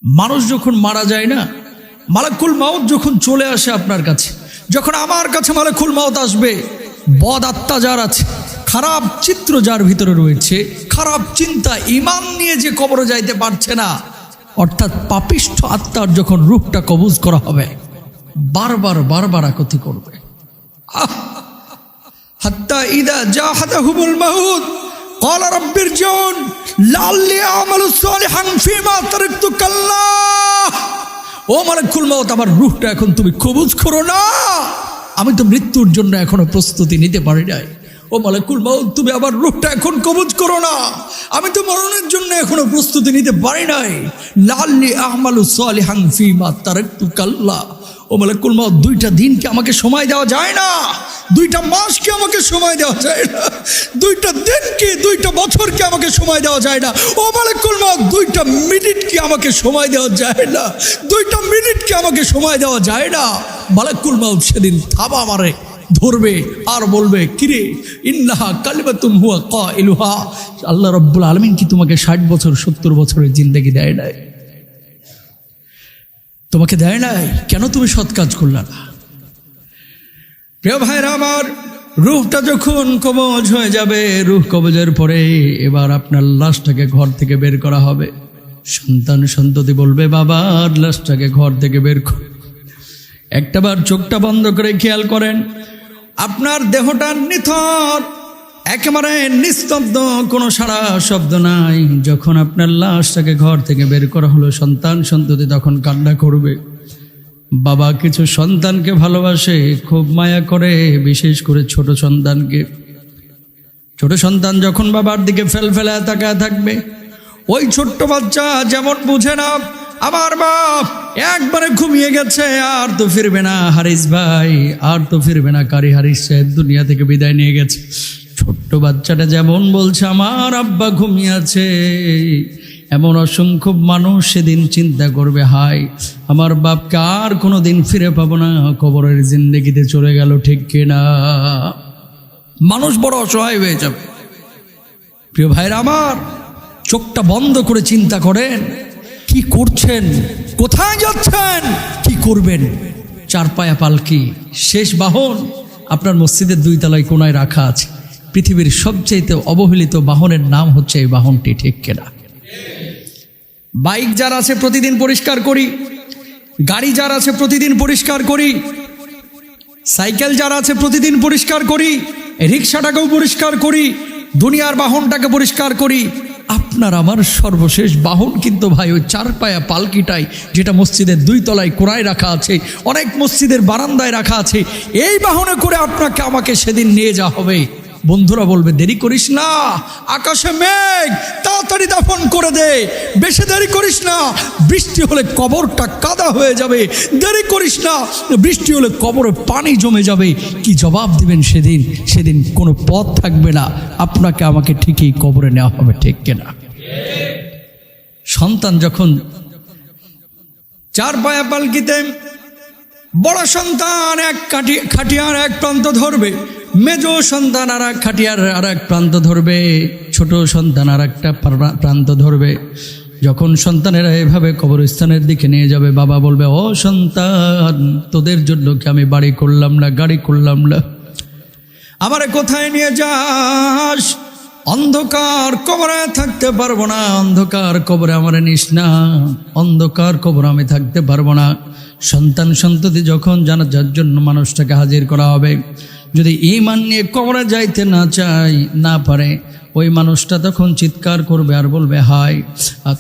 মানুষ যখন মারা যায় না, মালাকুল মাউত যখন চলে আসে আপনার কাছে, যখন আমার কাছে মালাকুল মাউত আসবে, বদ আত্মা যার আছে, খারাপ চিত্র যার ভিতরে রয়েছে, খারাপ চিন্তা, ঈমান নিয়ে যে কবরে যাইতে পারছে না, অর্থাৎ পাপিষ্ঠ আত্মার যখন রূহটা কবজ করা হবে, বারবার বারবার আকুতি করবে। হাত্তা ইদা জাহাদাহুমুল মাউত ক্বালা রাব্বিরজিউন লাআল্লি আমালু সালিহান ফীমা তারাকতু কাল্লা। ও মালাকুল মাউত, আমার রূহটা এখন তুমি কবজ করো না, আমি তো মৃত্যুর জন্য এখনো প্রস্তুতি নিতে পারি নাই। ও মালাকুল মাউত, তুমি আমার রূহটা এখন কবজ করো না, আমি তো মরণের জন্য এখনো প্রস্তুতি নিতে পারি নাই। লাআল্লি আমালু সালিহান ফীমা তারাকতু কাল্লা। ও মালাকুল মাউত, 2টা দিন কি আমাকে সময় দেওয়া যায় না? 2টা মাস কি আমাকে সময় দেওয়া যায় না? 2টা দিন কি, 2টা বছর কি আমাকে সময় দেওয়া যায় না? ও মালাকুল মাউত, 2টা মিনিট কি আমাকে সময় দেওয়া যায় না? 2টা মিনিট কি আমাকে সময় দেওয়া যায় না? মালাকুল মাউত সেদিন থাবা মারে ধরবে আর বলবে, কিরে, ইন্নাহা কালিমাতুন হুয়া কাইলুহা। আল্লাহ রাব্বুল আলামিন কি তোমাকে 60 বছর 70 বছরের জিন্দেগি দেয় নাই? তোমাকে দেয় নাই? কেন তুমি সৎ কাজ করলে না? প্রিয় ভাইরা আমার, রূহটা যখন কবজ হয়ে যাবে, রূহ কবজের পরে এবার আপনার লাশটাকে ঘর থেকে বের করা হবে। সন্তান সন্ততি বলবে, বাবার লাশটাকে ঘর থেকে বের কর। একটাবার চোখটা বন্ধ করে খেয়াল করেন, আপনার দেহটা নিথর, একেবারে নিস্তব্ধ, কোনো সারা শব্দ নাই। যখন আপনার লাশটাকে ঘর থেকে বের করা হলো, সন্তান সন্ততি তখন কান্না করবে। বাবা কিছু সন্তানকে ভালোবাসে, খুব মায়া করে, বিশেষ করে ছোট সন্তানকে। ছোট সন্তান যখন বাবার দিকে ফেলফেলা তাকায় থাকবে, ওই ছোট্ট বাচ্চা যেমন বুঝে না আমার বাপ একবারে ঘুমিয়ে গেছে, আর তো ফিরবে না, হারিস ভাই আর তো ফিরবে না, কারি হারিস সাহেব দুনিয়া থেকে বিদায় নিয়ে গেছে। ছোট্ট বাচ্চাটা যেমন বলছে আমার আব্বা ঘুমিয়ে আছে, এমন অসংখ্য মানুষ সেদিন চিন্তা করবে, হায় আমার বাপকে আর কোনো দিন ফিরে পাবো না, কবরের জিন্দেগিতে চলে গেল, ঠিক কিনা? মানুষ বড় অসহায় হয়ে যাবে। প্রিয় ভাইরা আমার, চোখটা বন্ধ করে চিন্তা করেন, কি করছেন, কোথায় যাচ্ছেন, কি করবেন? 4 পায়া পালকি, শেষ বাহন আপনার মসজিদের 2 তলায় কোনায় রাখা আছে। পৃথিবীর সবচেয়ে অবহেলিত বাহনের নাম হচ্ছে এই বাহনটি, ঠিক কিনা? বাইক যার আছে প্রতিদিন পরিষ্কার করি, গাড়ি যার আছে প্রতিদিন পরিষ্কার করি, সাইকেল যার আছে প্রতিদিন পরিষ্কার করি, রিক্সাটাকেও পরিষ্কার করি, দুনিয়ার বাহনটাকে পরিষ্কার করি। আপনার আমার সর্বশেষ বাহন কিন্তু ভাই ওই 4 পায়া পালকিটাই, যেটা মসজিদের 2 তলায় কোণায় রাখা আছে, অনেক মসজিদের বারান্দায় রাখা আছে। এই বাহনে করে আপনাকে আমাকে সেদিন নিয়ে যাওয়া হবে। বন্ধুরা বলবে, দেরি করিস না, আকাশে মেঘ, তাড়াতাড়ি দাফন করে দে, বেশি দেরি করিস না, বৃষ্টি হলে কবরটা কাদা হয়ে যাবে, দেরি করিস না, বৃষ্টি হলে কবরে পানি জমে যাবে। কি জবাব দিবেন সেদিন? সেদিন কোনো পথ থাকবে না, আপনাকে আমাকে ঠিকই কবরে নেওয়া হবে, ঠিক কিনা? সন্তান যখন 4 পায়া পালকিতে, বড় সন্তান এক খাটিয়ার এক প্রান্ত ধরবে, মেজ সন্তান আর এক খাটিয়ার আর এক প্রান্ত ধরবে, ছোট সন্তান আর একটা প্রান্ত ধরবে। যখন সন্তানেরা এভাবে কবরস্থানের দিকে নিয়ে যাবে, বাবা বলবে, ও সন্তান, তোদের জন্য কি আমি বাড়ি করলাম না, গাড়ি করলাম না? আমারে কোথায় নিয়ে যাস? অন্ধকার কবরে থাকতে পারবো না, অন্ধকার কবরে আমারে নিস না, অন্ধকার কবরে আমি থাকতে পারবো না। সন্তান সন্ততি যখন জানাজার জন্য মানুষটাকে হাজির করা হবে, যদি ঈমান নিয়ে কবরে যাইতে না চায়, না পারে, ওই মানুষটা তখন চিৎকার করবে আর বলবে, হায়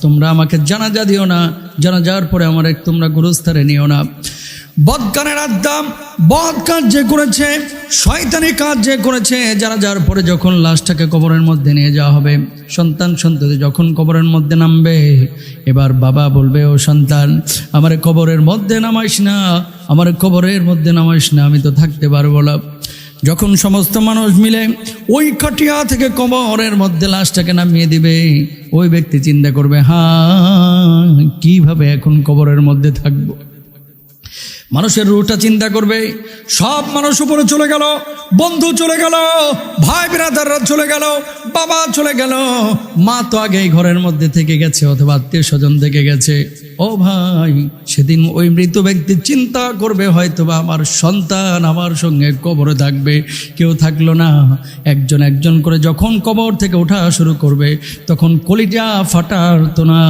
তোমরা আমাকে জানাজা দিও না, জানাজার পরে আমার তোমরা গুরুস্থানে নিও না। বদকানের আদ্দাম, বদ কাজ যে করেছে, শয়তানি কাজ যে করেছে, জানাজার পরে যখন লাশটাকে কবরের মধ্যে নিয়ে যাওয়া হবে, সন্তান সন্ততি যখন কবরের মধ্যে নামবে, এবার বাবা বলবে, ও সন্তান, আমার কবরের মধ্যে নামাইস না, আমার কবরের মধ্যে নামাইস না, আমি তো থাকতে পারবো না। যখন সমস্ত মানুষ মিলে ওই খাটিয়া থেকে কবরের মধ্যে লাশটাকে নামিয়ে দিবে, ওই ব্যক্তি চিন্তা করবে, হ্যাঁ কিভাবে এখন কবরের মধ্যে থাকবো? মানুষের রূহটা চিন্তা করবে, সব মানুষ উপরে চলে গেল, বন্ধু চলে গেল, ভাই বিরাদাররা চলে গেল, বাবা চলে গেল, মা তো আগেই ঘরের মধ্যে থেকে গেছে, অথবা আত্মীয় স্বজন থেকে গেছে। ও ভাই, সেদিন ওই মৃত ব্যক্তি চিন্তা করবে হয়তোবা আমার সন্তান আমার সঙ্গে কবরে থাকবে, কেউ থাকলো না। একজন একজন করে যখন কবর থেকে ওঠা শুরু করবে, তখন কলিজা ফাটার তো না,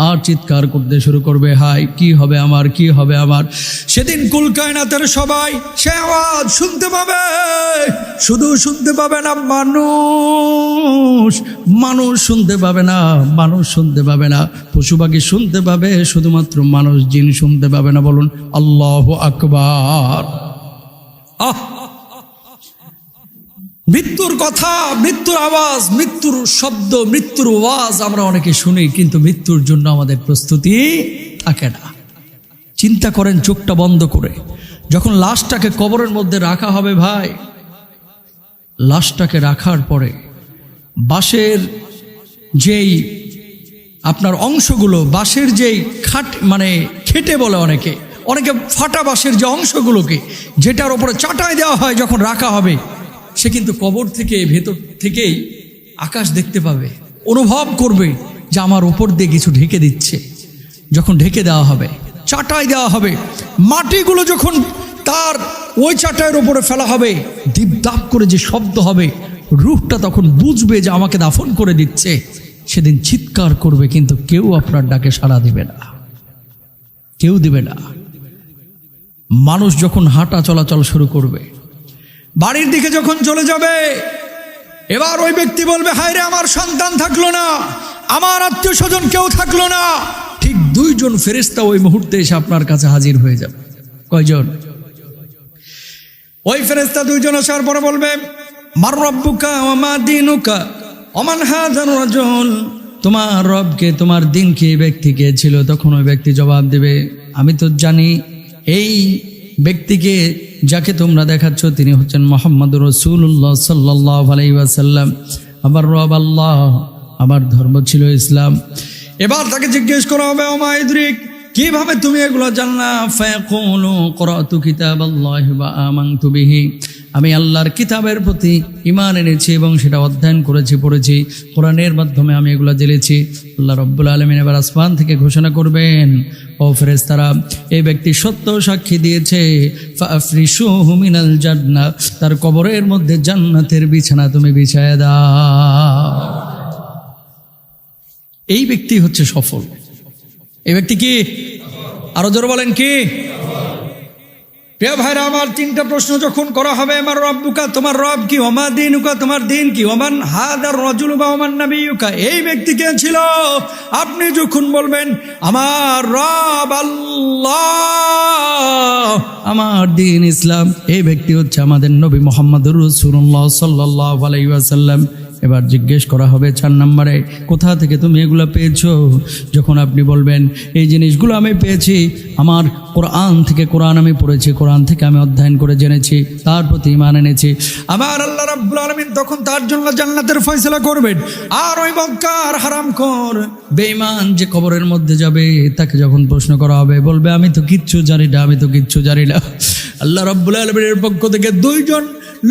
আর চিৎকার করতে শুরু করবে, হাই কি হবে আমার, কি হবে আমার। সেদিন কুল কায়নাতের সবাই সে আওয়াজ শুনতে পাবে। শুধু শুনতে পাবে না মানুষ শুনতে পাবে না, মানুষ শুনতে পাবে না, পশু পাখি শুনতে পাবে, শুধুমাত্র মানুষ জিন শুনতে পাবে না। বলুন আল্লাহু আকবার। মৃত্যুর কথা, মৃত্যুর আওয়াজ, মৃত্যুর শব্দ, মৃত্যুর আওয়াজ আমরা অনেকে শুনি, কিন্তু মৃত্যুর জন্য আমাদের প্রস্তুতি থাকে না। চিন্তা করেন চোখটা বন্ধ করে, যখন লাশটাকে কবরের মধ্যে রাখা হবে ভাই, লাশটাকে রাখার পরে বাঁশের যেই আপনার অংশগুলো, বাঁশের যেই খেটে বলে অনেকে ফাটা বাঁশের যে অংশগুলোকে, যেটার ওপরে চাটাই দেওয়া হয়, যখন রাখা হবে, সে কিন্তু কবর থেকে ভেতর থেকেই আকাশ দেখতে পাবে, অনুভব করবে যে আমার উপর দিয়ে কিছু ঢেকে দিচ্ছে। যখন ঢেকে দেওয়া হবে, চাটাই দেওয়া হবে, মাটিগুলো যখন তার ওই চাটাইয়ের উপরে ফেলা হবে, দীপদাপ করে যে শব্দ হবে, রূহটা তখন বুঝবে যে আমাকে দাফন করে দিচ্ছে। সেদিন চিৎকার করবে, কিন্তু কেউ আপনার ডাকে সাড়া দিবে না, কেউ দিবে না। মানুষ যখন হাঁটা চলাচল শুরু করবে, বাড়ির দিকে যখন চলে যাবে, এবার ওই ব্যক্তি বলবে, হায় রে আমার সন্তান থাকলো না, আমার আত্মীয় স্বজন কেউ থাকলো না। ঠিক দুইজন ফেরেশতা ওই মুহূর্তে এসে আপনার কাছে হাজির হয়ে যাবে। কয়জন? ওই ফেরেশতা দুইজন আসার পরে বলবে, মার রব্বুকা ওয়া মা দীনুকা ওয়া মান হাযার রাজুল, তোমার রবকে, তোমার দিন কি, ব্যক্তি কে ছিল? তখন ওই ব্যক্তি জবাব দেবে, আমি তো জানি এই ব্যক্তিকে যাকে তোমরা দেখাচ্ছ তিনি হচ্ছেন মুহাম্মদুর রাসূলুল্লাহ সাল্লাল্লাহু আলাইহি ওয়াসাল্লাম, আমার রব আল্লাহ, আমার ধর্ম ছিল ইসলাম। এবার তাকে জিজ্ঞেস করা হবে, ওমা ইদরিক, কিভাবে তুমি এগুলো জানলা? ফায়াকুলু ক্বরাতু কিতাবাল্লাহি ওয়া আমানতু বিহি, আমি আল্লাহর কিতাবের প্রতি ঈমান এনেছি এবং সেটা অধ্যয়ন করেছি, পড়েছি, কোরআনের মাধ্যমে আমি এগুলো জেনেছি। আল্লাহ রাব্বুল আলামিন এবার আসমান থেকে ঘোষণা করবেন, ও ফেরেশতারা, এই ব্যক্তি সত্য সাক্ষী দিয়েছে, ফাফরিশুহু মিনাল জান্নাহ, তার কবরের মধ্যে জান্নাতের বিছানা তুমি বিছায়া দাও। এই ব্যক্তি হচ্ছে সফল। এই ব্যক্তি কি? আরো জোরে বলেন কি? প্রিয় ভাইরা আমার, তিনটা প্রশ্ন যখন করা হবে, আমার রব্বুকা, তোমার রব কি, ওমা দীনুকা, তোমার দিন কি, ওমান হাদার রাজুল বা ওমান নাবিয়ুকা, এই ব্যক্তি কে ছিল? আপনি যখন বলবেন আমার রব আল্লাহ, আমার দিন ইসলাম, এই ব্যক্তি হচ্ছে আমাদের নবী মুহাম্মদুর রাসূলুল্লাহ সাল্লাল্লাহু আলাইহি ওয়াসাল্লাম। এবার জিজ্ঞেস করা হবে 4 নম্বরে, কোথা থেকে তুমি এগুলো পেয়েছো? যখন আপনি বলবেন এই জিনিসগুলো আমি পেয়েছি আমার কোরআন থেকে, কোরআন আমি পড়েছি, কোরআন থেকে আমি অধ্যয়ন করে জেনেছি, তার প্রতি ঈমান এনেছি, আমার আল্লাহ রাব্বুল আলামিন তখন তার জন্য জান্নাতের ফয়সালা করবেন। আর ওই মক্কার হারামখোর বেঈমান যে কবরের মধ্যে যাবে, তাকে যখন প্রশ্ন করা হবে, বলবে আমি তো কিচ্ছু জানি না, আমি তো কিচ্ছু জানি না। আল্লাহ রাব্বুল আলামিনের পক্ষ থেকে 2 জন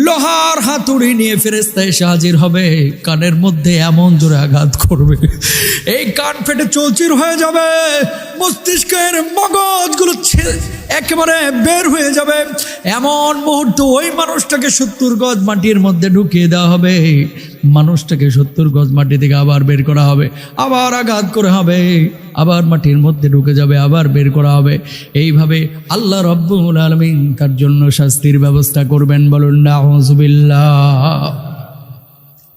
লোহার হাতুড়ি নিয়ে ফেরেশতা এসে হাজির হবে, কানের মধ্যে এমন জোরে আঘাত করবে, এই কান ফেটে চৌচির হয়ে যাবে, মস্তিষ্কের মগজগুলো একেবারে বের হয়ে যাবে। এমন মুহূর্তে ওই মানুষটাকে 70 গজ মাটির মধ্যে ঢুকিয়ে দেওয়া হবে, মানুষটাকে 70 গজ মাটি থেকে আবার বের করা হবে, আবার আঘাত করে হবে, আবার মাটির মধ্যে ঢুকে যাবে, আবার বের করা হবে। এইভাবে আল্লাহ রাব্বুল আলামিন তার জন্য শাস্তির ব্যবস্থা করবেন। বলুন নাউযুবিল্লাহ।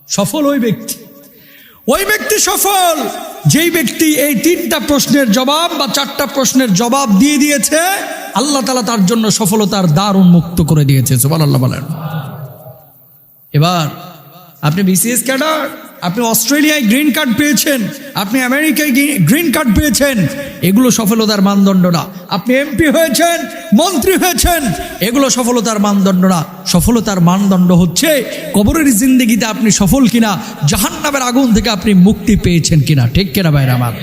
সফল ওই ব্যক্তি সফল যেই ব্যক্তি এই 3টা প্রশ্নের জবাব বা 4টা প্রশ্নের জবাব দিয়ে দিয়েছে, আল্লাহ তাআলা তার জন্য সফলতার দ্বার উন্মুক্ত করে দিয়েছে। সুবহানাল্লাহ বলেন। এবার আপনি বিসিএস ক্যাডার, আপনি অস্ট্রেলিয়ায় গ্রিন কার্ড পেয়েছেন, আপনি আমেরিকায় গ্রিন কার্ড পেয়েছেন, এগুলো সফলতার মানদণ্ড না। আপনি এমপি হয়েছেন, মন্ত্রী হয়েছেন, এগুলো সফলতার মানদণ্ড না। সফলতার মানদণ্ড হচ্ছে কবরের জিন্দেগিতে আপনি সফল কিনা, জাহান্নামের আগুন থেকে আপনি মুক্তি পেয়েছেন কিনা। ঠিক কিনা ভাইরা আমার?